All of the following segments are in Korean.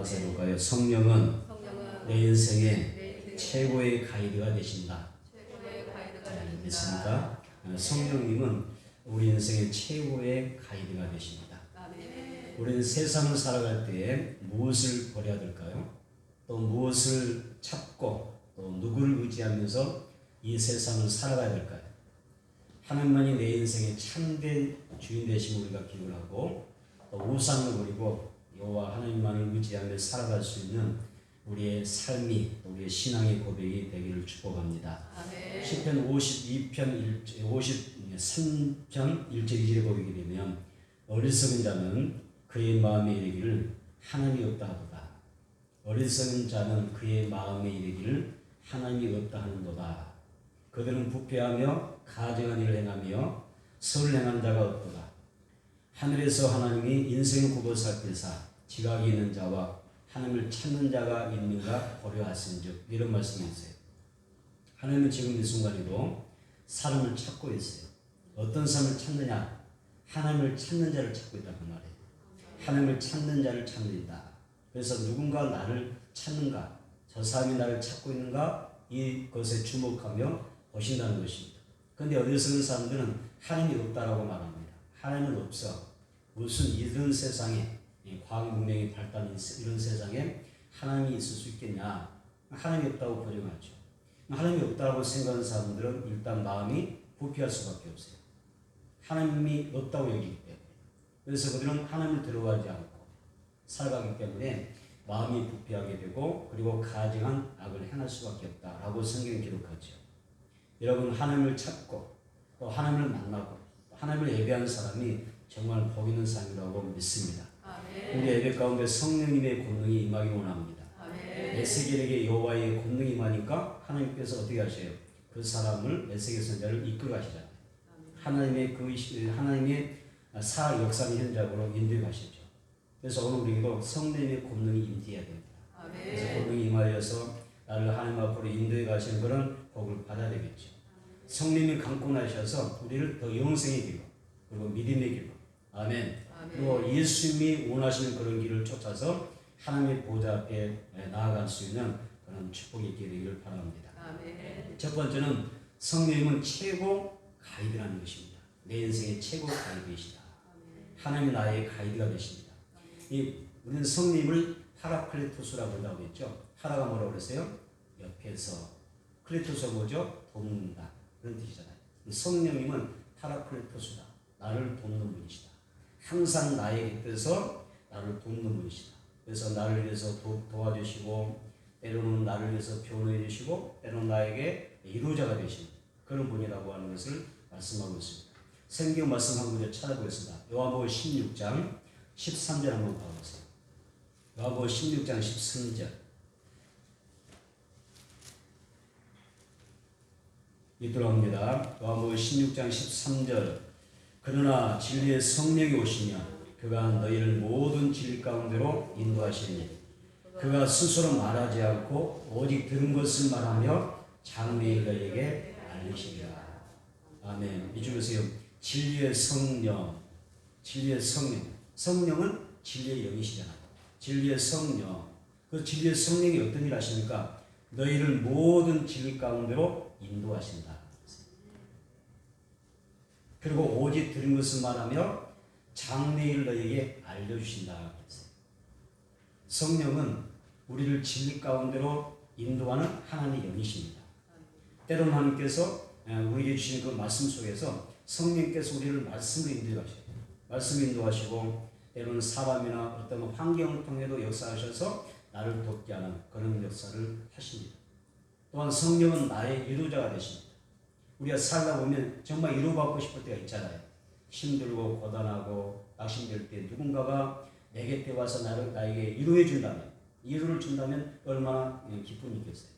따라서 해볼까요? 성령은 내 인생의 최고의 가이드가 되신다. 됐습니까? 성령님은 우리 인생의 최고의 가이드가 되십니다. 우리는 세상을 살아갈 때에 무엇을 버려야 될까요? 또 무엇을 찾고 또 누구를 의지하면서 이 세상을 살아가야 될까요? 하나님만이 내 인생의 참된 주인 되심을 우리가 기억을 하고 또 우상을 버리고 여호와 하나님만을 의지하며 살아갈 수 있는 우리의 삶이 또 우리의 신앙의 고백이 되기를 축복합니다. 시편 53편 1절 2절에 보게 되면 어리석은 자는 그의 마음에 이르기를 하나님이 없다 하도다. 어리석은 자는 그의 마음에 이르기를 하나님이 없다 하는도다. 그들은 부패하며 가증한 일을 행하며 선을 행하는 자가 없도다. 하늘에서 하나님이 인생을 굽어 살피사 지각이 있는 자와 하나님을 찾는 자가 있는가 고려하신즉 이런 말씀이 있어요. 하나님은 지금 이 순간에도 사람을 찾고 있어요. 어떤 사람을 찾느냐? 하나님을 찾는 자를 찾고 있다는 말이에요. 하나님을 찾는 자를 찾는다. 그래서 누군가 나를 찾는가? 저 사람이 나를 찾고 있는가? 이것에 주목하며 보신다는 것입니다. 그런데 어리석은 사람들은 하나님이 없다라고 말합니다. 하나님은 없어. 무슨 이런 세상에 과학 문명이 발달한 이런 세상에 하나님이 있을 수 있겠냐? 하나님이 없다고 부정하죠. 하나님이 없다고 생각하는 사람들은 일단 마음이 부패할 수밖에 없어요. 하나님이 없다고 여기기 때문에. 그래서 그들은 하나님을 들어가지 않고 살아가기 때문에 마음이 부패하게 되고 그리고 가증한 악을 행할 수밖에 없다라고 성경이 기록하죠. 여러분 하나님을 찾고 또 하나님을 만나고 하나님을 예배하는 사람이 정말 복 있는 삶이라고 믿습니다. 우리 예배 가운데 성령님의 권능이 임하기 원합니다. 에스겔에게 여호와의 권능이 임하니까 하나님께서 어떻게 하셔요? 그 사람을 에스겔 선지자를 이끌어 가시잖아요. 하나님의 사 역사의 현장으로 인도해 가시죠. 그래서 오늘 우리도 성령님의 권능이 임해야 됩니다. 그래서 권능이 임하여서 나를 하나님 앞으로 인도해 가시는 그런 복을 받아야 되겠죠. 성령님이 강권하셔서 우리를 더 영생의 길로 그리고 믿음의 길로 아멘. 그리고 예수님이 원하시는 그런 길을 쫓아서 하나님의 보좌 앞에 나아갈 수 있는 그런 축복이 있게 되기를 바랍니다. 첫 번째는 성령님은 최고 가이드라는 것입니다. 내 인생의 최고 가이드이시다. 하나님이 나의 가이드가 되십니다. 우리는 성령님을 파라클레토스라고 한다고 했죠. 파라가 뭐라고 그랬어요? 옆에서. 클레토스가 뭐죠? 돕는다. 그런 뜻이잖아요. 성령님은 파라클레토스다. 나를 돕는 분이시다. 항상 나의 곁에서 나를 돕는 분이시다. 그래서 나를 위해서 도와주시고 때로는 나를 위해서 변호해 주시고 때로는 나에게 이루자가 되신 그런 분이라고 하는 것을 말씀하고 있습니다. 성경 말씀 한 구절 찾아보겠습니다. 요한복음 16장 13절 한번 봐보세요. 요한복음 16장 13절 읽도록 합니다. 요한복음 16장 13절 그러나 진리의 성령이 오시면 그가 너희를 모든 진리 가운데로 인도하시니 그가 스스로 말하지 않고 오직 들은 것을 말하며 장래의 너희에게 알리시리라. 아멘. 이쪽에서요. 진리의 성령, 진리의 성령. 성령은 진리의 영이시잖아요. 진리의 성령. 그 진리의 성령이 어떤 일을 하십니까? 너희를 모든 진리 가운데로 인도하신다. 그리고 오직 들은 것을 말하며 장래일 너희에게 알려주신다. 성령은 우리를 진리 가운데로 인도하는 하나님의 영이십니다. 때로는 하나님께서 우리에게 주신 그 말씀 속에서 성령께서 우리를 말씀으로 인도하시고 말씀으로 인도하시고 때로는 사람이나 어떤 환경을 통해도 역사하셔서 나를 돕게 하는 그런 역사를 하십니다. 또한 성령은 나의 이루자가 되십니다. 우리가 살다 보면 정말 이루받고 싶을 때가 있잖아요. 힘들고 고단하고 낙심될 때 누군가가 내 곁에 와서 나에게 이루해 준다면, 이루를 준다면 얼마나 기쁨이 있겠어요.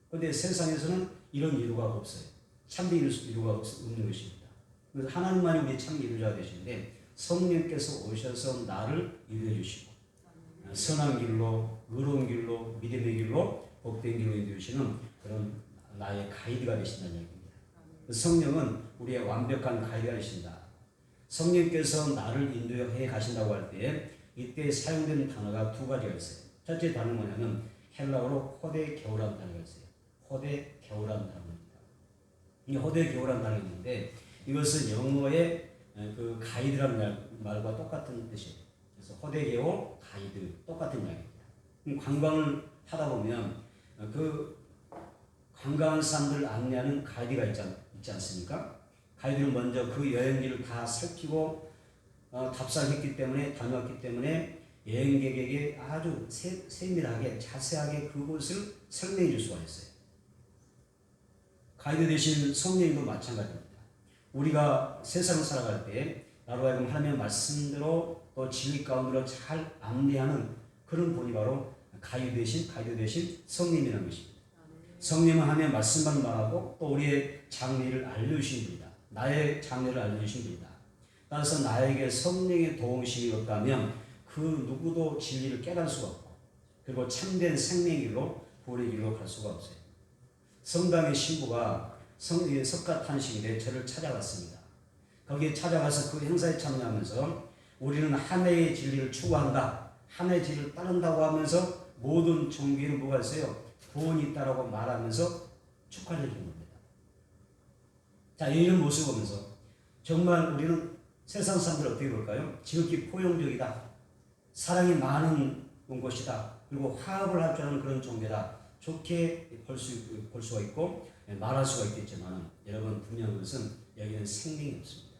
그런데 세상에서는 이런 이루가 없어요. 참된 이루가 없는 것입니다. 그래서 하나님만이 우리의 참 이루자가 되시는데 성령께서 오셔서 나를 이루해 주시고 선한 길로, 의로운 길로, 믿음의 길로, 복된 길로 인도해 주시는 그런 나의 가이드가 되신다는 얘기입니다. 성령은 우리의 완벽한 가이드가 되신다. 성령께서 나를 인도해 가신다고 할 때 이때 사용된 단어가 두 가지가 있어요. 첫째 단어는 뭐냐면 헬라어로 호데게오라는 단어가 있어요. 호데게오라는 단어입니다. 이 호데게오라는 단어가 있는데 이것은 영어의 그 가이드라는 말과 똑같은 뜻이에요. 그래서 호데게오, 가이드 똑같은 이야기입니다. 관광을 하다 보면 그 관광하는 사람들 안내하는 가이드가 있지 않습니까? 가이드는 먼저 그 여행지를 다 살피고 답사했기 때문에 다녀왔기 때문에 여행객에게 아주 세밀하게 자세하게 그곳을 설명해 줄 수가 있어요. 가이드 대신 성령님도 마찬가지입니다. 우리가 세상을 살아갈 때 나로 하여금 하나님의 말씀대로 또 진리 가운데로 잘 안내하는 그런 분이 바로 가이드 대신 성령이라는 것입니다. 성령은 하나님의 말씀만 말하고 또 우리의 장래를 알려주신 분이다. 나의 장래를 알려주신 분이다. 따라서 나에게 성령의 도우심이 없다면 그 누구도 진리를 깨달을 수가 없고 그리고 참된 생명의 길로 구원의 길로 갈 수가 없어요. 성당의 신부가 석가탄식일에 저를 찾아갔습니다. 거기에 찾아가서 그 행사에 참여하면서 우리는 하나의 진리를 추구한다. 하나의 진리를 따른다고 하면서 모든 종교에는 뭐가 있어요? 구원이 있다라고 말하면서 축하를 해준 겁니다. 자, 이런 모습을 보면서 정말 우리는 세상 사람들 어떻게 볼까요? 지극히 포용적이다. 사랑이 많은 곳이다. 그리고 화합을 할 줄 아는 그런 종교다. 좋게 볼 수가 있고 말할 수가 있겠지만 여러분 분명한 것은 여기는 생명이 없습니다.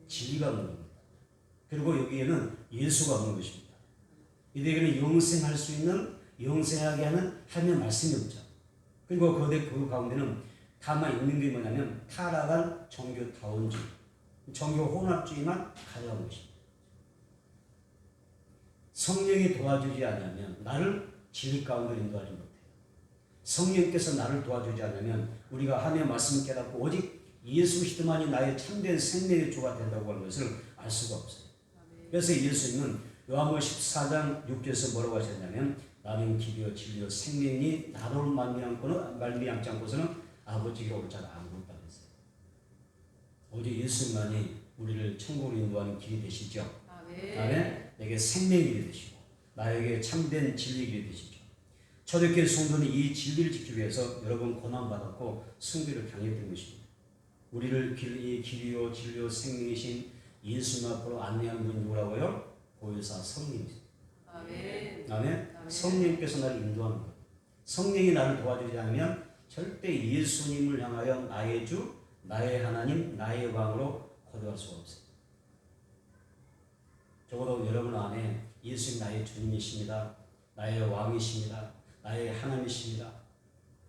진리가 없는 겁니다. 그리고 여기에는 예수가 없는 것입니다. 이들에게는 영생할 수 있는 영생하게 하는 하나님의 말씀이 없죠. 그리고 그 가운데는 다만 있는 게 뭐냐면 타락한 종교다운주의, 종교 혼합주의만 가져간 것입니다. 성령이 도와주지 않으면 나를 진리 가운데 인도하지 못해요. 성령께서 나를 도와주지 않으면 우리가 하나님의 말씀을 깨닫고 오직 예수 그리스도만이 나의 참된 생명의 주가 된다고 하는 것을 알 수가 없어요. 그래서 예수님은 요한복음 14장 6절에서 뭐라고 하셨냐면 나는 길이요 진리요 생명이 나로 말미암지 않고서는 아버지께로 올 자가 아무것도 안 했어요. 오직 예수님만이 우리를 천국으로 인도하는 길이 되시죠. 아멘. 내게 생명의 길이 되시고 나에게 참된 진리의 길이 되시죠. 초대교회 성도는 이 진리를 지키기 위해서 여러 번 고난받았고 승리를 당했던 것입니다. 우리를 길이요 진리요 생명이신 예수님 앞으로 안내하는 분이 누구라고요? 보혜사 성령이십니다. 아멘. 아멘. 성령께서 나를 인도하는 거예요. 성령이 나를 도와주지 않으면 절대 예수님을 향하여 나의 주, 나의 하나님, 나의 왕으로 고백할 수가 없어요. 적어도 여러분 안에 예수님 나의 주님이십니다. 나의 왕이십니다. 나의 하나님이십니다.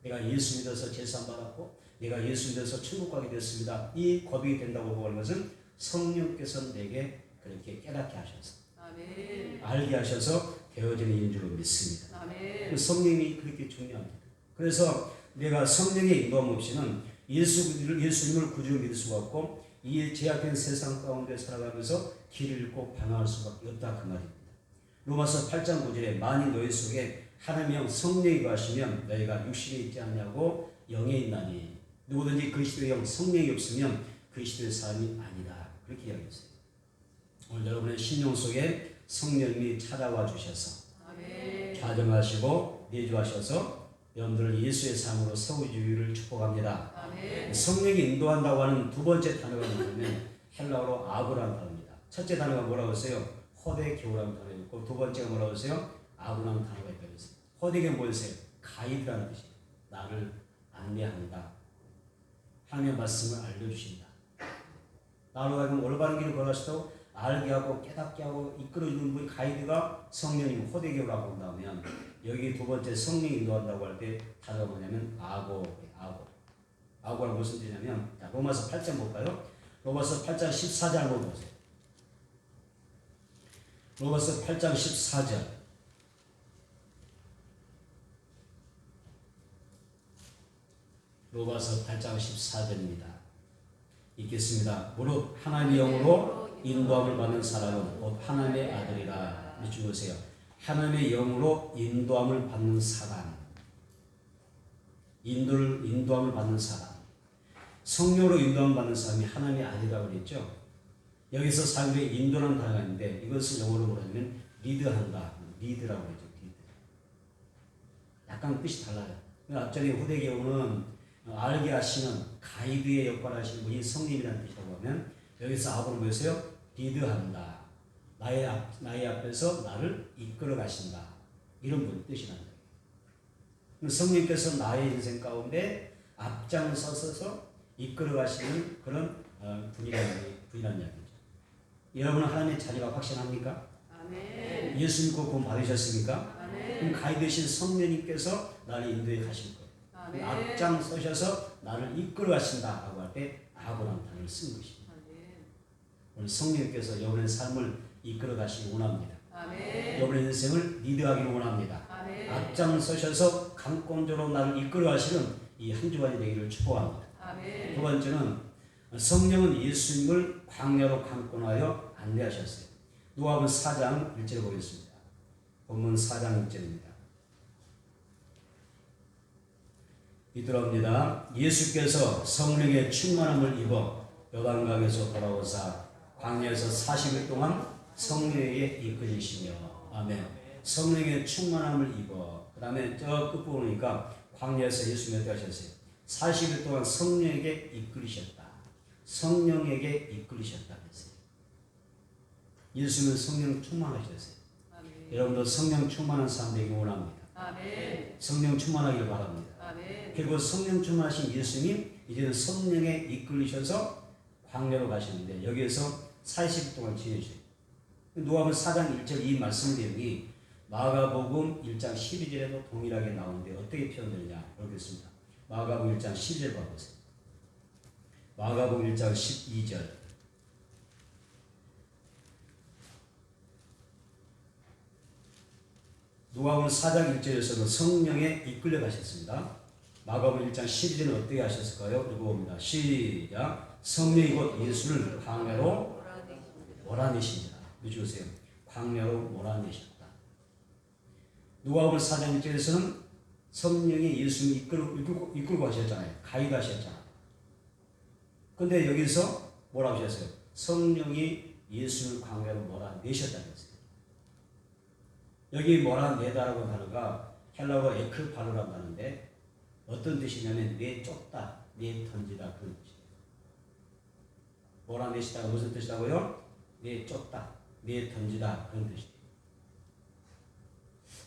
내가 예수 믿어서 제사 받았고 내가 예수 믿어서 천국 가게 됐습니다. 이 고백이 된다고 보는 것은 성령께서 내게 그렇게 깨닫게 하셔서 아멘. 알게 하셔서 되어지는 일인 줄로 믿습니다. 아멘. 성령이 그렇게 중요합니다. 그래서 내가 성령의 인도함 없이는 예수님을 구주로 믿을 수가 없고 이 제약된 세상 가운데 살아가면서 길을 잃고 방황할 수밖에 없다 그 말입니다. 로마서 8장 9절에 만일 너희 속에 하나님의 성령이 거하시면 너희가 육신에 있지 않냐고 영에 있나니 누구든지 그리스도의 영 성령이 없으면 그리스도의 사람이 아니다. 그렇게 이야기했어요. 오늘 여러분의 심령 속에 성령님이 찾아와 주셔서 좌정하시고 내주하셔서 여러분들을 예수의 삶으로 세워주기를 축복합니다. 아멘. 성령이 인도한다고 하는 두 번째 단어가 뭐냐면 헬라어로 아고라는 단어입니다. 첫째 단어가 뭐라고 했어요? 호데게오라는 단어였고 두 번째가 뭐라고 했어요? 아고라는 단어가 있다고 했어요. 호데게는 뭐였어요? 가이드라는 뜻이에요. 나를 안내한다. 하나님의 말씀을 알려주신다. 나로 하여금 올바른 길을 걸어가시도록 알게 하고 깨닫게 하고 이끌어주는 분이 가이드가 성령님 호데게오라고 한다면 여기 두 번째 성령이 인도한다고 할 때 단어가 뭐냐면 아고가 무슨 뜻이냐면 자, 로마서 8장 볼까요? 로마서 8장 14절 한번 보세요. 로마서 8장 14절 로마서 8장 14절입니다. 읽겠습니다. 무릇 하나님의 영으로 인도함을 받는 사람은 곧 하나님의 아들이라. 믿어보세요. 하나님의 영으로 인도함을 받는 사람, 인도함을 받는 사람, 성령으로 인도함을 받는 사람이 하나님의 아들이라고 그랬죠. 여기서 사용된 인도라는 단어가 있는데 이것을 영어로 뭐라면 리드한다. 리드라고 하죠. 리드. 약간 뜻이 달라요. 앞전에 후대교훈은 알게 하시는 가이드의 역할을 하시는 분이 성령이라는 뜻이라고 하면 여기서 앞으로 뭐였어요? 리드한다. 나의 앞에서 나를 이끌어 가신다. 이런 분 뜻이라는 거예요. 성령께서 나의 인생 가운데 앞장서서 이끌어 가시는 그런 분이라는 이야기죠. 여러분은 하나님의 자녀가 확신합니까? 아멘. 예수 믿고 구원 받으셨습니까? 아멘. 그럼 가이드신 성령님께서 나를 인도해 가실 거예요. 아멘. 앞장서셔서 나를 이끌어 가신다라고 할 때 아고라는 단어를 쓴 것입니다. 아멘. 오늘 성령께서 여러분의 삶을 이끌어 가시기 원합니다. 아멘. 여러분의 인생을 리드하기를 원합니다. 아멘. 앞장서셔서 강권적으로 나를 이끌어 가시는 이 한 주간이 되기를 축복합니다. 아멘. 두 번째는 성령은 예수님을 광야로 강권하여 안내하셨어요. 누가복음 4장 1절 보겠습니다. 본문 4장 1절입니다. 이들옵니다. 예수께서 성령의 충만함을 입어 요단강에서 돌아오사 광야에서 40일 동안 성령에게 이끌리시며 아멘. 성령의 충만함을 입어 그 다음에 저 끝부분 보니까 광야에서 예수님이 어떻게 하셨어요? 40일 동안 성령에게 이끌리셨다. 성령에게 이끌리셨다 그랬어요. 예수님은 성령 충만하셨어요. 아멘. 여러분도 성령 충만한 사람 되기 원합니다. 아멘. 성령 충만하길 바랍니다. 아멘. 그리고 성령 충만하신 예수님 이제는 성령에 이끌리셔서 광야로 가시는데 여기에서 40일 동안 지내셔요. 누가복음 4장 1절 이 말씀 내용이 마가복음 1장 12절에도 동일하게 나오는데 어떻게 표현되느냐 보겠습니다. 마가복음 1장 12절 봐보세요. 마가복음 1장 12절 누가복음 4장 1절에서는 성령에 이끌려 가셨습니다. 마가복음 1장 12절은 어떻게 하셨을까요? 읽어봅니다. 시작. 성령이 곧 예수를 광야로 몰아내십니다. 읽어주세요. 광야로 몰아내셨다. 누가복음 4장 1절에서는 성령이 예수님을 이끌고 가셨잖아요. 가이드 하셨잖아요. 근데 여기서 뭐라고 하셨어요? 성령이 예수를 광야로 몰아내셨다는 것이에요. 여기 몰아내다라고 하는 단어가 헬라어로 에크팔로라고 하는데 어떤 뜻이냐면 내쫓다, 내던지다 그런 뜻이에요. 몰아내시다가 무슨 뜻이라고요? 내쫓다, 내던지다 그런 뜻이에요.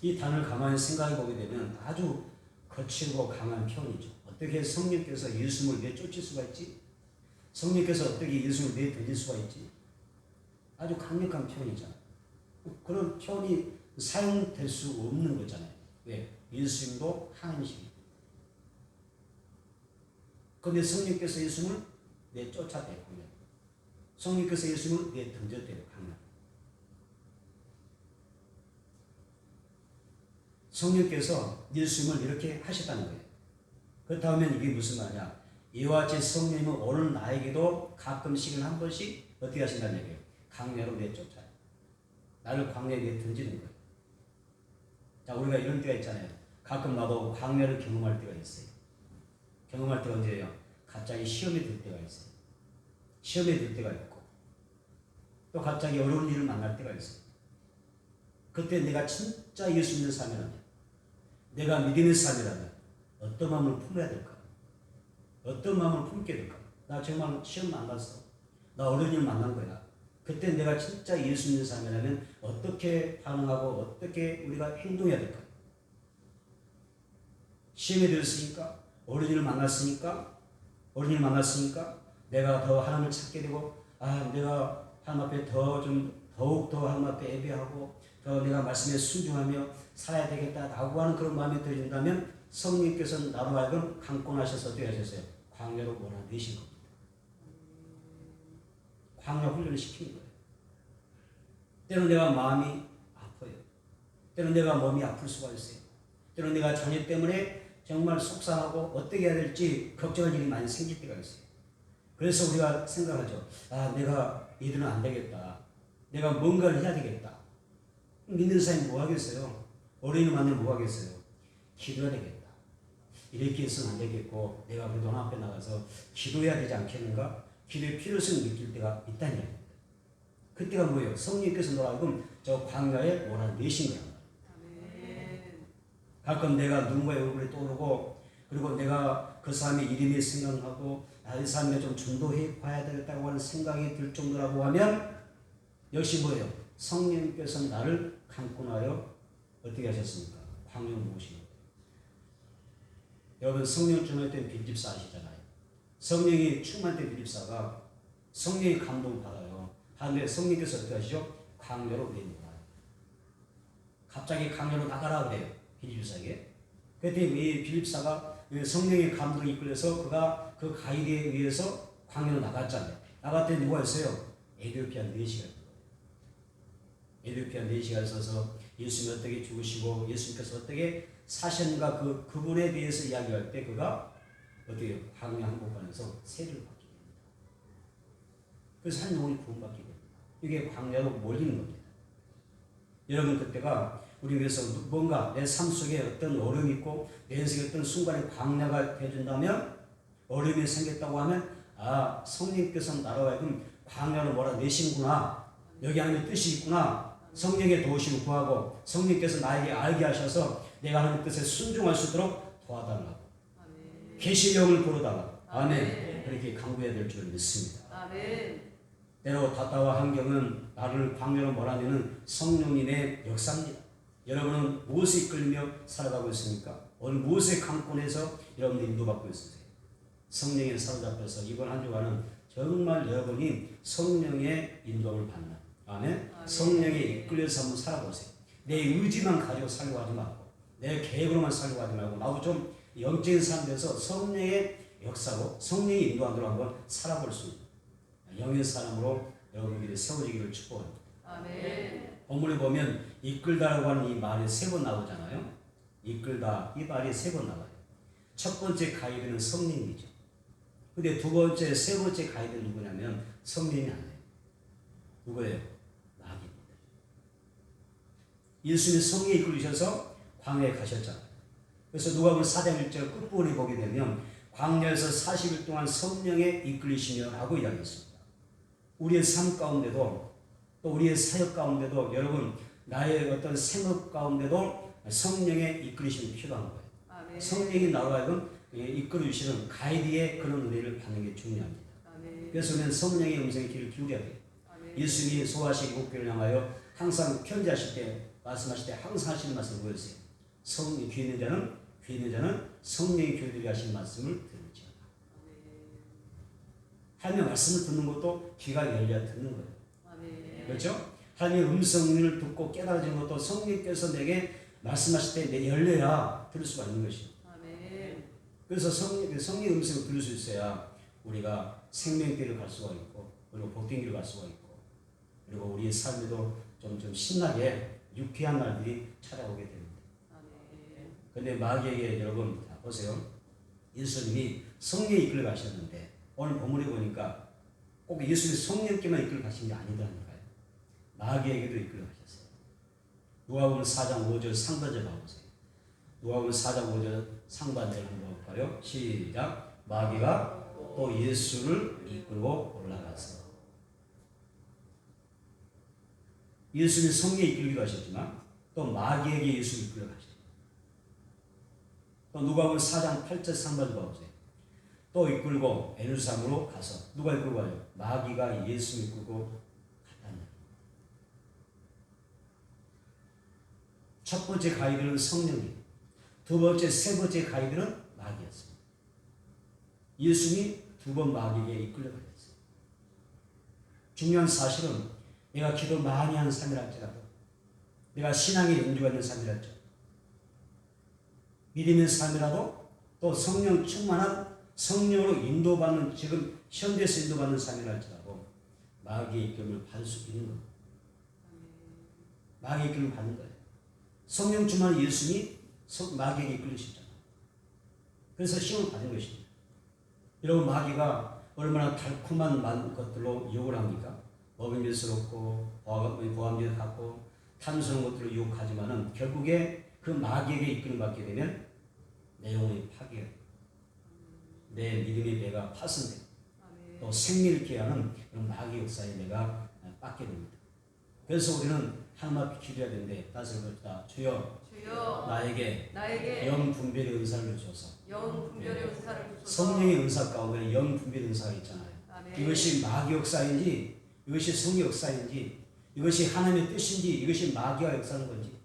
이 단어를 가만히 생각해 보게 되면 아주 거칠고 강한 표현이죠. 어떻게 성령께서 예수님을 내쫓을 수가 있지? 성령께서 어떻게 예수님을 내던질 수가 있지? 아주 강력한 표현이잖아요. 그런 표현이 사용될 수 없는 거잖아요. 왜? 예수님도 하나님이시기. 그런데 성령께서 예수님을 내쫓았대요. 성령께서 예수님을 내던졌대요. 강력. 성령께서 예수님을 이렇게 하셨다는 거예요. 그렇다면 이게 무슨 말이냐? 이와 같이 성령님은 오늘 나에게도 가끔씩은 한 번씩 어떻게 하신다는 얘기예요? 광야로 내쫓아요. 나를 광야에 내던지는 거예요. 자, 우리가 이런 때가 있잖아요. 가끔 나도 광야를 경험할 때가 있어요. 경험할 때가 언제예요? 갑자기 시험에 들 때가 있어요. 시험에 들 때가 있고 또 갑자기 어려운 일을 만날 때가 있어요. 그때 내가 진짜 예수 믿는 사람이라면, 내가 믿음의 사람이라면 어떤 마음을 품어야 될까? 어떤 마음을 품게 될까? 나 정말 시험 안 갔어. 나 어려운 일 만난 거야. 그때 내가 진짜 예수 믿는 사람이라면 어떻게 반응하고 어떻게 우리가 행동해야 될까? 시험에 들었으니까, 어려운 일을 만났으니까, 내가 더 하나님을 찾게 되고, 내가 하나님 앞에 더욱 더 하나님 앞에 예배하고, 더 내가 말씀에 순종하며 살아야 되겠다라고 하는 그런 마음이 들어진다면 성령께서는 나로 하여금 강권하셔서 어떻게 하셨어요? 광야로 몰아내신 겁니다. 광야 훈련을 시키는 거예요. 때로는 내가 마음이 아파요. 때로는 내가 몸이 아플 수가 있어요. 때로는 내가 자녀 때문에 정말 속상하고 어떻게 해야 될지 걱정할 일이 많이 생길 때가 있어요. 그래서 우리가 생각하죠. 내가 이대로는 안 되겠다. 내가 뭔가를 해야 되겠다. 믿는 사람이 뭐 하겠어요? 어린이 만나면 뭐 하겠어요? 기도해야 되겠다. 이렇게 해서는 안 되겠고 내가 그래도 하나님 앞에 나가서 기도해야 되지 않겠는가? 기도의 필요성을 느낄 때가 있다는 얘기입니다. 그때가 뭐예요? 성령께서 너를 하여금 저 광야에 몰아내신 거란 말이에요. 가끔 내가 누군가의 얼굴이 떠오르고 그리고 내가 그 사람의 이름이 생각나고 이 사람에 좀 전도해 봐야 되겠다고 하는 생각이 들 정도라고 하면 역시 뭐예요? 성령께서 나를 강권하여 어떻게 하셨습니까? 광야로 모신 거예요. 여러분 성령 충만할 때 빈집사 아시잖아요. 성령이 충만할 때 빈집사가 성령의 감동 받아요. 하는데 성령께서 어떻게 하시죠? 광야로 내놓아요. 갑자기 광야로 나가라 그래요. 빈집사에게. 그때 이 빈집사가 성령의 감동이 이끌려서 그가 그 가이드에 의해서 광야로 나갔잖아요. 나갔더니 누가 있어요? 에티오피아 4시간. 에티오피아 4시간 있어서 예수님이 어떻게 죽으시고 예수님께서 어떻게 사셨는가 그분에 대해서 이야기할 때 그가 어떻게 광야 한복판에서 세례를 받게 됩니다. 그래서 한 영혼이 구원받게 됩니다. 이게 광야로 몰리는 겁니다. 여러분 그때가 우리 위해서 뭔가 내 삶 속에 어떤 어려움이 있고 내 인생에 어떤 순간에 광야가 되어준다면 어려움이 생겼다고 하면 아 성령께서 나로 하여금 광야로 몰아내시는구나. 여기 하나님의 뜻이 있구나. 성령의 도우심을 구하고 성령께서 나에게 알게 하셔서 내가 하나님의 뜻에 순종할 수 있도록 도와달라고. 계시의 영을 불어달라고. 아멘. 그렇게 강구해야 될 줄 믿습니다. 아멘. 때로 답답한 환경은 나를 광야로 몰아내는 성령님의 역사입니다. 여러분은 무엇에 이끌리며 살아가고 있습니까? 오늘 무엇의 강권에서 여러분들 인도받고 있으세요? 성령에 사로잡혀서 이번 한 주간은 정말 여러분이 성령의 인도를 받는 아멘? 성령에 이끌려서 한번 살아보세요. 내 의지만 가지고 살려고 하지 말고 내 계획으로만 살려고 하지 말고 나도 좀 영적인 삶 돼서 성령의 역사로 성령의 인도한 대로 한번 살아볼 수 있는 영의 사람으로 여러분들이 세워지기를 축복합니다. 아멘. 본문에 보면 이끌다라고 하는 이 말이 3번 나오잖아요. 이끌다 이 말이 3번 나와요. 첫 번째 가이드는 성령이죠. 근데 두 번째, 세 번째 가이드는 누구냐면 성령이 아니에요. 누구예요? 마귀입니다. 예수님이 성령에 이끌리셔서 광야에 가셨잖아요. 그래서 누가복음 4장 1절 끝부분에 보게 되면 광야에서 40일 동안 성령에 이끌리시며 라고 이야기했습니다. 우리의 삶 가운데도 또 우리의 사역 가운데도 여러분 나의 어떤 생업 가운데도 성령의 이끌리심이 필요한 거예요. 아멘. 성령이 나로 하여금 이끌어주시는 가이드의 그런 은혜를 받는 게 중요합니다. 아멘. 그래서 우리는 성령의 음성에 귀를 기울여야 돼요. 아멘. 예수님이 소화하신 목표를 향하여 항상 편지하실 때 말씀하실 때 항상 하시는 말씀을 보여주세요. 귀 있는 자는 성령의 교회들이 하시는 말씀을 들을지어다. 하나님의 말씀을 듣는 것도 귀가 열려야 듣는 거예요. 아멘. 그렇죠? 하나님의 음성을 듣고 깨달아지는 것도 성령께서 내게 말씀하실 때 내 열려야 들을 수가 있는 것이에요. 아멘. 그래서 성령의 음성을 들을 수 있어야 우리가 생명길을 갈 수가 있고 그리고 복된 길을 갈 수가 있고 그리고 우리의 삶에도 좀 신나게 유쾌한 날들이 찾아오게 됩니다. 아멘. 근데 마귀에게 여러분 보세요. 예수님이 성령에 이끌어 가셨는데 오늘 본문에 보니까 꼭 예수님이 성령께만 이끌어 가신 게 아니더라니까요. 마귀에게도 이끌어 가셨어요. 누가복음 4장 5절 상반절 봐보세요. 누가복음 4장 5절 상반절 한번 볼까요? 시작. 마귀가 또 예수를 이끌고 올라가서 예수님이 성령에 이끌기도 하셨지만 또 마귀에게 예수를 이끌어 가셨어요. 또 누가복음 4장 8절 상반절 봐보세요. 또 이끌고 에루살렘으로 가서 누가 이끌고 가요? 마귀가 예수 이끌고 갔다는 거예요. 첫 번째 가이드는 성령이에요. 두 번째, 세 번째 가이드는 마귀였습니다. 예수님이 두 번 마귀에게 이끌려 가셨어요. 중요한 사실은 내가 기도 많이 하는 삶이랄지라도 내가 신앙의 연주가 있는 삶이랄지 믿음의 삶이라도 또 성령 충만한 성령으로 인도받는 지금 현대에서 인도받는 삶이랄지라도 마귀의 이끌림을 받을 수 있는 겁니다. 마귀의 이끌림을 받는 거예요. 성령 충만한 예수님이 마귀에게 이끌리셨잖아요. 그래서 시험을 받은 것입니다. 여러분 마귀가 얼마나 달콤한 것들로 유혹을 합니까? 먹음직스럽고 보암제 갖고 탐스러운 것들로 유혹하지만은 결국에 그 마귀에게 이끌림 받게 되면 내 영혼이 파괴, 내 믿음의 배가 파손되고 또 생명을 깨하는 그런 마귀 역사에 내가 빡게 됩니다. 그래서 우리는 하나님 앞에 기도해야 되는데 다시 그렇다. 주여 주여 나에게 나에게 영 분별의 은사를 주소서. 영 분별의 은사를 주소서. 성령의 은사 가운데 영 분별 은사가 있잖아요. 아멘. 이것이 마귀 역사인지 이것이 성의 역사인지 이것이 하나님의 뜻인지 이것이 마귀와 역사하는 건지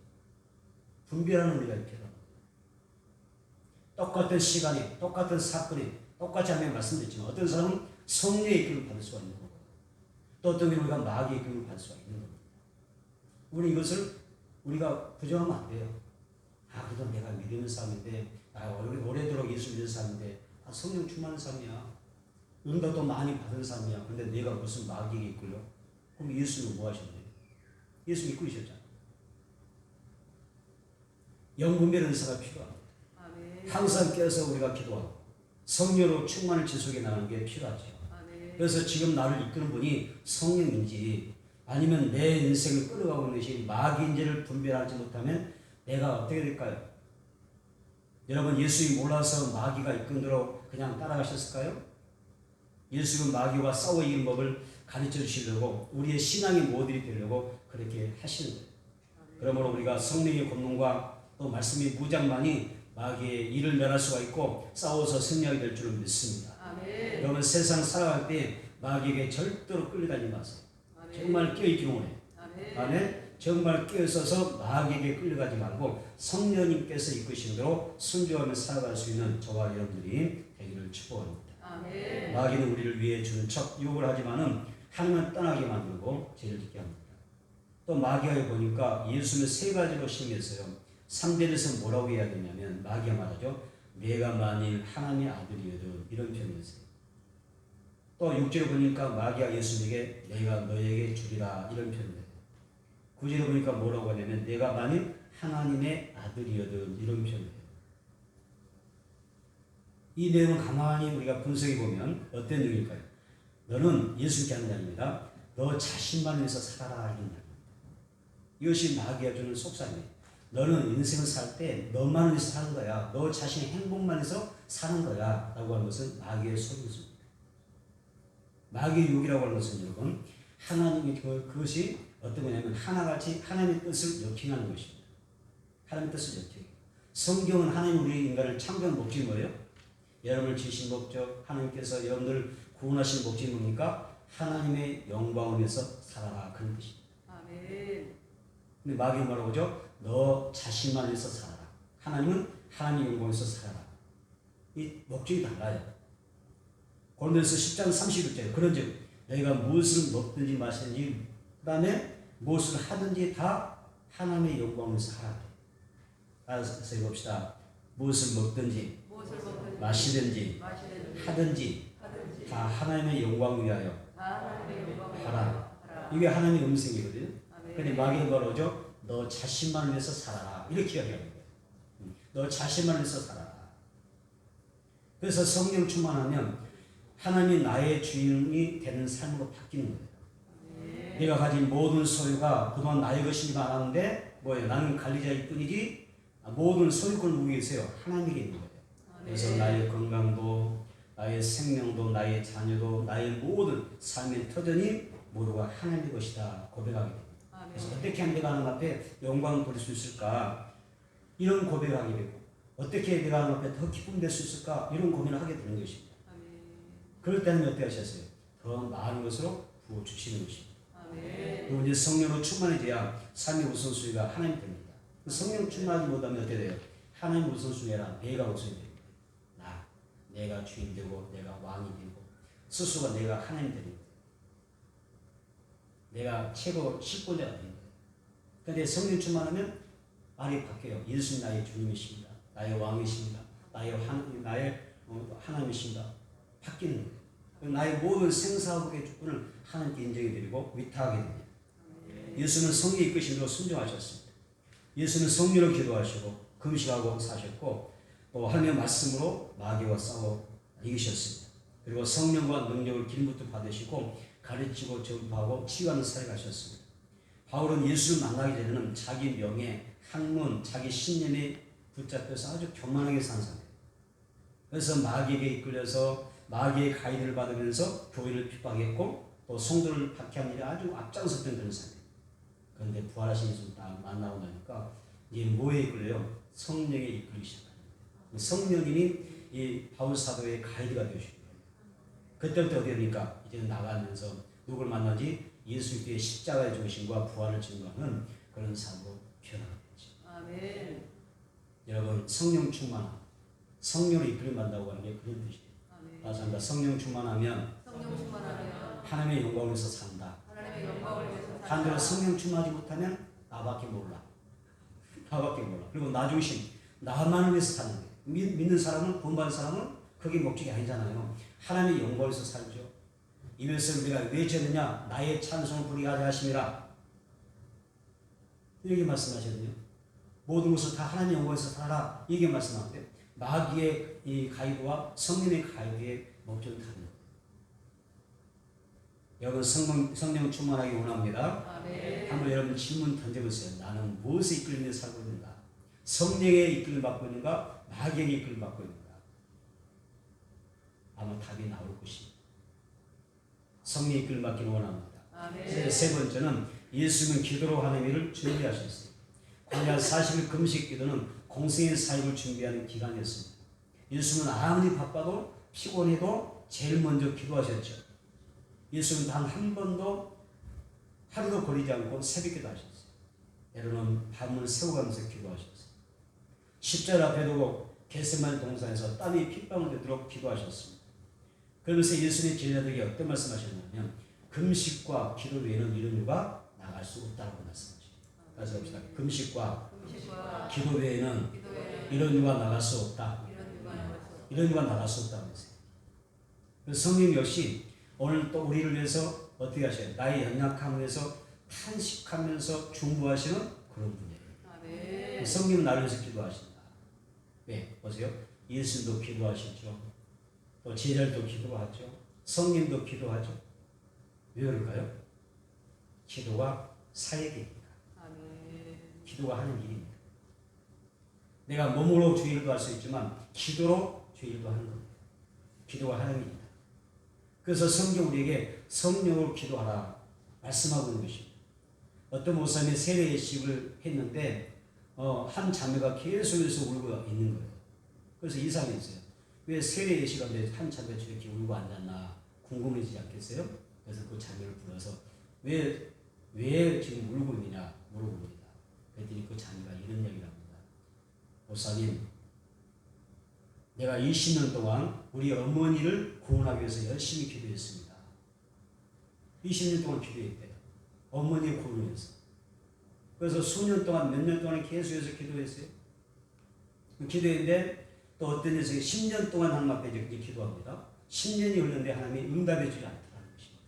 분별하는 우리가 필요합니다. 똑같은 시간이 똑같은 사건이 똑같이 하면 말씀드렸지만 어떤 사람은 성령의 이끌을 받을 수가 있는 거고 또 어떤 경우는 우리가 마귀의 이끌을 받을 수가 있는 겁니다. 우리 이것을 우리가 부정하면 안 돼요. 그래도 내가 믿는 사람인데 오래도록 예수 믿는 사람인데 성령 충만한 사람이야. 응답도 많이 받은 사람이야. 근데 내가 무슨 마귀에게 이끌려? 그럼 예수는 뭐 하셨나요? 예수 믿고 있었잖아. 영분별 은사가 필요합니다. 아멘. 항상 깨어서 우리가 기도하고 성령으로 충만을 지속해 나가는 게 필요하죠. 아멘. 그래서 지금 나를 이끄는 분이 성령인지 아니면 내 인생을 끌어가고 있는 것이 마귀인지를 분별하지 못하면 내가 어떻게 될까요? 여러분 예수님 몰라서 마귀가 이끈 대로 그냥 따라가셨을까요? 예수는 마귀와 싸워 이기는 법을 가르쳐 주시려고 우리의 신앙의 모델이 되려고 그렇게 하시는 거예요. 그러므로 우리가 성령의 권능과 또 말씀의 무장만이 마귀의 일을 멸할 수가 있고 싸워서 승리하게 될 줄을 믿습니다. 아멘. 여러분 세상 살아갈 때 마귀에게 절대로 끌려다니지 마세요. 아멘. 정말 깨어있기를 원해요. 아멘. 안에 정말 깨어서서 마귀에게 끌려가지 말고 성령님께서 이끄시는 대로 순종하며 살아갈 수 있는 저와 여러분들이 되기를 축복합니다. 아멘. 마귀는 우리를 위해 주는 척 유혹을 하지만은 하나님을 떠나게 만들고 죄를 짓게 합니다. 또 마귀가 보니까 예수는 세 가지로 심했어요. 3절에서 뭐라고 해야 되냐면 마귀가 말하죠. 내가 만일 하나님의 아들이어도 이런 표현이었어요. 또 6절에 보니까 마귀가 예수님에게 내가 너에게 주리라 이런 표현이에요. 9절에 보니까 뭐라고 하냐면 내가 만일 하나님의 아들이어도 이런 표현이에요. 이 내용은 가만히 우리가 분석해 보면 어떤 내용일까요? 너는 예수님께 하는 말입니다. 너 자신만 위해서 살아라 하는 말입니다. 이것이 마귀가 주는 속삭임이에요. 너는 인생을 살 때 너만 위해서 사는 거야. 너 자신의 행복만 위해서 사는 거야. 라고 하는 것은 마귀의 속임수입니다. 마귀의 욕이라고 하는 것은 여러분 하나님의 그것이 어떤 거냐면 하나같이 하나님의 뜻을 역행하는 것입니다. 하나님의 뜻을 역행. 성경은 하나님 우리 인간을 창조한 목적이 뭐예요? 여러분을 지으신 목적, 하나님께서 여러분들 구원하신 목적이 뭡니까? 하나님의 영광을 위해서 살아라 그런 뜻입니다. 아멘. 근데 마귀는 뭐라고 하죠? 너 자신만 위해서 살아라. 하나님은 하나님의 영광을 위해서 살아라. 이 목적이 달라요. 고린도서 10장 31절 그런즉 너희가 무엇을 먹든지 마시든지 그 다음에 무엇을 하든지 다 하나님의 영광을 위해서 하라. 따라서 읽읍시다. 무엇을 먹든지 무엇을 먹든지 마시든지 마시든지 하든지 하든지 다 하나님의 영광을 위하여 하나님의 영광을 하라. 하라. 이게 하나님의 음성이거든요. 아멘. 근데 마귀는 뭐라죠? 너 자신만을 위해서 살아라. 이렇게 이야기하는 거예요. 너 자신만을 위해서 살아라. 그래서 성령 충만하면 하나님이 나의 주인이 되는 삶으로 바뀌는 거예요. 아멘. 내가 가진 모든 소유가 그동안 나의 것이지만 않았는데 뭐예요? 나는 관리자일 뿐이지 모든 소유권을 누구에게 있어요? 하나님에게 있는 거예요. 그래서 아멘. 나의 건강도 나의 생명도 나의 자녀도 나의 모든 삶의 터전이 모두가 하나님의 것이다 고백하게 됩니다. 그래서 아멘. 어떻게 하면 내가 하나님 앞에 영광을 돌릴 수 있을까? 이런 고백을 하게 되고 어떻게 내가 하나님 앞에 더 기쁨 될 수 있을까? 이런 고민을 하게 되는 것입니다. 아멘. 그럴 때는 어떻게 하셨어요? 더 많은 것으로 부어주시는 것입니다. 아멘. 그리고 이제 성령으로 충만해져야 삶의 우선순위가 하나님이 됩니다. 성령 충만하지 못하면 어떻게 돼요? 하나님 우선순위라 내가 우선이 됩니다. 내가 주인 되고 내가 왕이 되고 스스로가 내가 하나님 되는 거예요. 내가 최고 실권자가 되는 거예요. 그런데 성령 충만하면 말이 바뀌어요. 예수님 나의 주님이십니다. 나의 왕이십니다. 나의 하나님이십니다. 바뀌는 거예요. 나의 모든 생사복의 주권을 하나님께 인정해 드리고 위탁하게 됩니다. 예수는 성령이 이끄신 대로 순종하셨습니다. 예수는 성령으로 기도하시고 금식하고 사셨고 또 하나님의 말씀으로 마귀와 싸워 이기셨습니다. 그리고 성령과 능력을 기름부터 받으시고 가르치고 전파하고 치유하는 사역을 하셨습니다. 바울은 예수를 만나기 전에는 자기 명예, 학문, 자기 신념에 붙잡혀서 아주 교만하게 산 사람이에요. 그래서 마귀에게 이끌려서 마귀의 가이드를 받으면서 교회를 핍박했고 또 성도를 박해하는 일에 아주 앞장섰던 그런 사람이에요. 그런데 부활하신 예수 딱 만나고 나니까 이제 뭐에 이끌려요? 성령에 이끌리기 시작합니다. 성령님이 이 바울 사도의 가이드가 되신 거예요. 그때부터 어디 됩니까? 이제 나가면서 누굴 만나지? 예수 그리스도의 십자가의 중심과 부활을 증거하는 그런 사도로 변화되죠. 아멘. 여러분 성령 충만함, 성령을 이끌림 받는다고 하는 게 그런 뜻이에요. 아멘. 맞습니다. 성령 충만하면 성령 충만하면 하나님의 영광을 위해서 산다. 하나님의 영광을 위해서 산다. 반대로 성령 충만하지 못하면 나밖에 몰라. 나밖에 몰라. 그리고 나 중심, 나만을 위해서 사는 거예요. 믿는 사람은, 구원받은 사람은 그게 목적이 아니잖아요. 하나님의 영광을 위해서 살죠. 이 말씀을 우리가 왜 지었느냐? 나의 찬송을 부르게 하려 하심이라. 이렇게 말씀하시거든요. 모든 것을 다 하나님의 영광을 위해서 살아라. 이게 말씀하는데 마귀의 이 가이드와 성령의 가이드의 목적은 다른 거예요. 여러분 성령 충만하기 원합니다. 아멘. 한번 여러분 질문 던져보세요. 나는 무엇에 이끌리며 살고 있는가? 성령의 이끌림 받고 있는가? 마귀의 이끌림 받고 있는가? 아마 답이 나올 것입니다. 성령의 이끌림 받기를 원합니다. 아멘. 세 번째는 예수님은 기도로 하는 일을 준비하셨어요. 고작 40일 금식 기도는 공생의 사역을 준비하는 기간이었습니다. 예수님은 아무리 바빠도 피곤해도 제일 먼저 기도하셨죠. 예수님은 단 한 번도 하루도 걸리지 않고 새벽기도 하셨어요. 때로는 밤을 새워가면서 기도하셨어요. 십자가 앞에 두고 겟세마네 동산에서 땀이 핏방울 되도록 기도하셨습니다. 그러면서 예수님의 제자들에게 어떤 말씀하셨냐면 금식과 기도 외에는 이런 이유가 나갈 수 없다고 말씀하십니다. 다시 봅시다. 금식과 기도 외에는 이런 이유가 나갈 수 없다. 이런 이유가 나갈 수 없다고 했어요. 그래서 성령 역시 오늘 또 우리를 위해서 어떻게 하셔요? 나의 연약함을 위해서 탄식하면서 중보하시는 그런 분이에요. 아멘. 성령은 나를 위해서 기도하신다. 네, 보세요. 예수님도 기도하시죠. 또 제자들도 기도하죠. 성령도 기도하죠. 왜 그럴까요? 기도가 사역입니다. 아멘. 기도가 하는 일입니다. 내가 몸으로 주일도 할 수 있지만 기도로 주일도 하는 겁니다. 기도가 하는 일입니다. 그래서 성경 우리에게 성령으로 기도하라 말씀하고 있는 것입니다. 어떤 목사님이 세례 예식을 했는데 한 자매가 계속해서 울고 있는 거예요. 그래서 이상했어요. 왜 세례 예식하는데 한 자매가 저렇게 울고 앉았나 궁금해지지 않겠어요? 그래서 그 자매를 불러서 왜 지금 울고 있느냐 물어봅니다. 그랬더니 그 자매가 이런 얘기를 합니다. 목사님, 내가 20년 동안 우리 어머니를 구원하기 위해서 열심히 기도했습니다. 20년 동안 기도했대요. 어머니의 구원을 위해서. 그래서 수년 동안 몇 년 동안 계속해서 기도했어요. 기도했는데 또 어떤 녀석이 10년 동안 하나님 앞에 이제 기도합니다. 10년이 흘렀는데 하나님이 응답해 주지 않더라는 것입니다.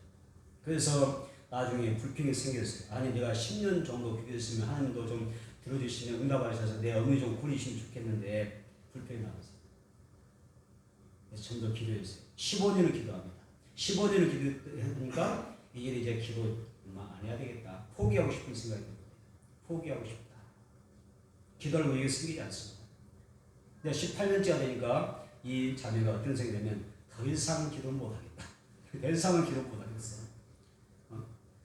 그래서 나중에 불평이 생겼어요. 아니 내가 10년 정도 기도했으면 하나님도 좀 들어주시면 응답하셔서 내 어머니 좀 구리시면 좋겠는데 불평이 나왔어요. 그래서 좀 더 기도했어요. 15년을 기도합니다. 15년을 기도하니까 이제 기도 안 해야 되겠다. 포기하고 싶은 생각이 듭니다. 포기하고 싶다. 기도를 우리에게 생기지 않습니다. 근데 18년째가 되니까 이 자매가 어떤 생각이 되면 더 이상 기도를 못하겠다. 더 이상은 기도 못하겠어.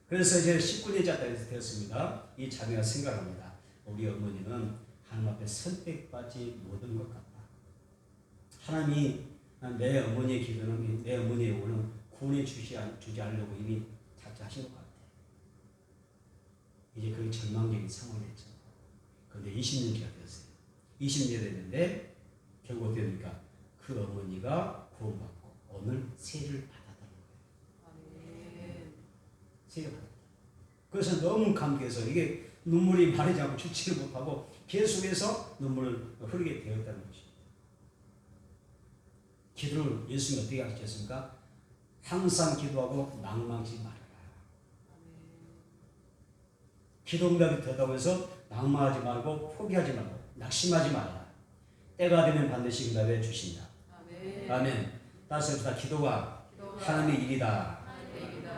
그래서 이제 19년째가 되었습니다. 이 자매가 생각합니다. 우리 어머니는 하나님 앞에 선택받지 못한 것 같다. 하나님이 내 어머니의 기도는, 내 어머니의 영혼은 구원해 주지 않으려고 이미 작정하신 것 같아. 이제 그게 절망적인 상황이 됐죠. 그런데 20년째가 되었어요. 20년이 됐는데 결국 어떻게 됩니까? 그 어머니가 구원받고 오늘 세를 받았다는 거예요. 세를 받았다. 그래서 너무 감격해서 이게 눈물이 마르지 않고 주치를 못하고 계속해서 눈물을 흐르게 되었다는 것입니다. 기도를 예수님이 어떻게 하셨습니까? 항상 기도하고 낭망하지 말아라. 기도 응답이 되었다고 해서 낭망하지 말고 포기하지 말고 낙심하지 말아라. 때가 되면 반드시 응답해 주신다. 아멘. 다시 합시다. 기도가 하나님의 일이다.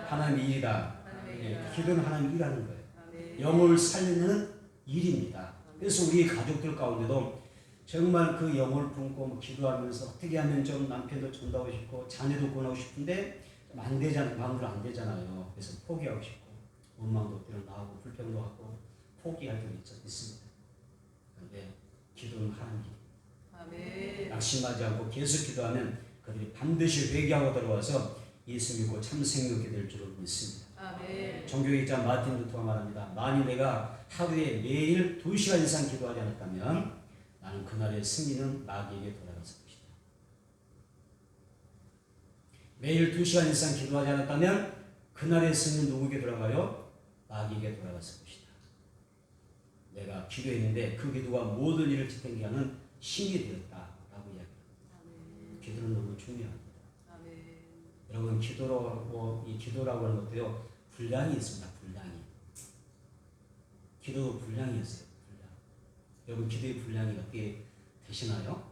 하나님의 일이다. 예, 기도는 하나님의 일하는 거예요. 영혼을 살리는 일입니다. 그래서 우리 가족들 가운데도 정말 그 영혼을 품고 기도하면서 어떻게 하면 좀 남편도 전도하고 싶고 자녀도 구원하고 싶은데 마음대로 안 되잖아요. 그래서 포기하고 싶고 원망도 때로 나오고 불평도 하고 포기할 때도 있습니다. 그런데 기도는 하는 길. 아멘. 낙심하지 않고 계속 기도하면 그들이 반드시 회개하고 들어와서 예수 믿고 참 생명하게 될 줄을 믿습니다. 아멘. 종교학자 마틴 루터가 말합니다. 만일 내가 하루에 매일 2시간 이상 기도하지 않았다면 나는 그날의 승리는 마귀에게 돌아갔을 것이다. 매일 2시간 이상 기도하지 않았다면 그날의 승리는 누구에게 돌아가요? 마귀에게 돌아갔을 것이다. 내가 기도했는데 그 기도가 모든 일을 지탱케 하는 힘이 되었다라고 이야기합니다. 아멘. 기도는 너무 중요합니다. 아멘. 여러분 이 기도라고 하는 것도요 분량이 있습니다. 분량이. 기도 분량이 있어요. 분량. 여러분 기도의 분량이 어떻게 되시나요?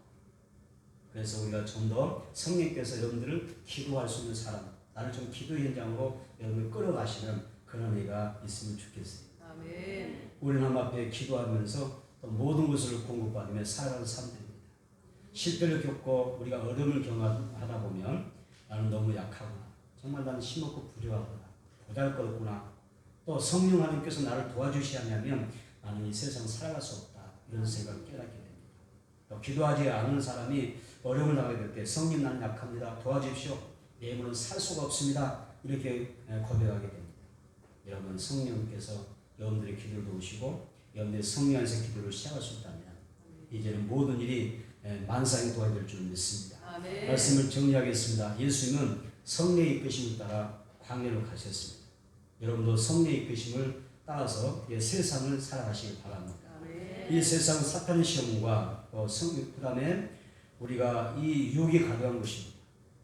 그래서 우리가 좀 더 성령께서 여러분들을 기도할 수 있는 사람, 나를 좀 기도 현장으로 여러분을 끌어가시는 그런 애가 있으면 좋겠어요. 아멘. 우리는 하나님 앞에 기도하면서 또 모든 것을 공급받으며 살아가는 사람들입니다. 실패를 겪고 우리가 어려움을 경험하다 보면 나는 너무 약하구나. 정말 나는 힘없고 부족하구나. 보잘것없구나. 또 성령 하나님께서 나를 도와주셔야 하냐면 나는 이 세상 살아갈 수 없다. 이런 생각을 깨닫게 됩니다. 또 기도하지 않는 사람이 어려움을 당하게 될 때 성령 나는 약합니다. 도와주십시오. 내 힘으로는 살 수가 없습니다. 이렇게 고백하게 됩니다. 여러분 성령께서 여러분들의 기도를 도우시고 여러분들의 성령 안에서 기도를 시작할 수 있다면 이제는 모든 일이 만사히 도와줄 줄 믿습니다. 아멘. 말씀을 정리하겠습니다. 예수님은 성령의 이끄심을 따라 광야로 가셨습니다. 여러분도 성령의 이끄심을 따라서 세상을 살아가시기 바랍니다. 아멘. 이 세상 사탄의 시험과 그다음에 우리가 이 유혹이 가득한 것입니다.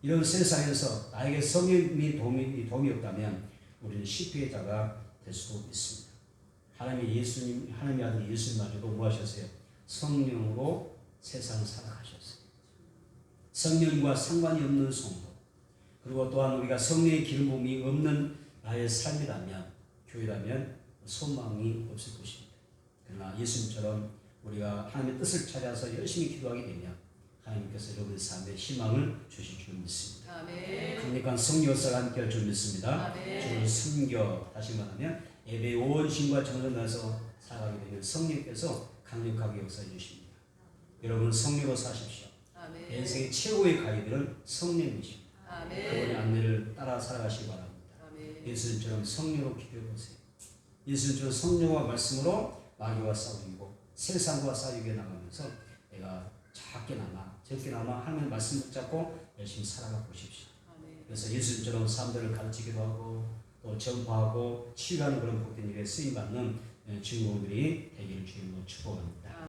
이런 세상에서 나에게 성령이 도움이 없다면 우리는 실패자가 될 수도 있습니다. 하나님의 아들 예수님마저도 뭐 하셨어요? 성령으로 세상을 살아가셨어요. 성령과 상관이 없는 성도, 그리고 또한 우리가 성령의 기름 부음이 없는 나의 삶이라면, 교회라면 소망이 없을 것입니다. 그러나 예수님처럼 우리가 하나님의 뜻을 찾아서 열심히 기도하게 되면 하나님께서 여러분의 삶에 희망을 주실 줄 믿습니다. 아멘. 강력한 성령 역사가 함께할 줄 믿습니다. 아멘. 주를 섬겨, 다시 말하면 예배의 온심과 정을 다해서 살아가게 되면 성령께서 강력하게 역사해 주십니다. 여러분 성령으로 사십시오. 아멘. 인생의 최고의 가이드는 성령이십니다. 아멘. 그분의 안내를 따라 살아가시기 바랍니다. 아멘. 예수님처럼 성령으로 기도해 보세요. 예수님처럼 성령과 말씀으로 마귀와 싸우고 세상과 싸우게 나가면서 내가 적게나마 하나님의 말씀 붙잡고 열심히 살아가 보십시오. 아멘. 그래서 예수님처럼 사람들을 가르치기도 하고 또 전파하고 치유하는 그런 복된 일에 쓰임받는 주인공들이 되기를 주님으로 축복합니다.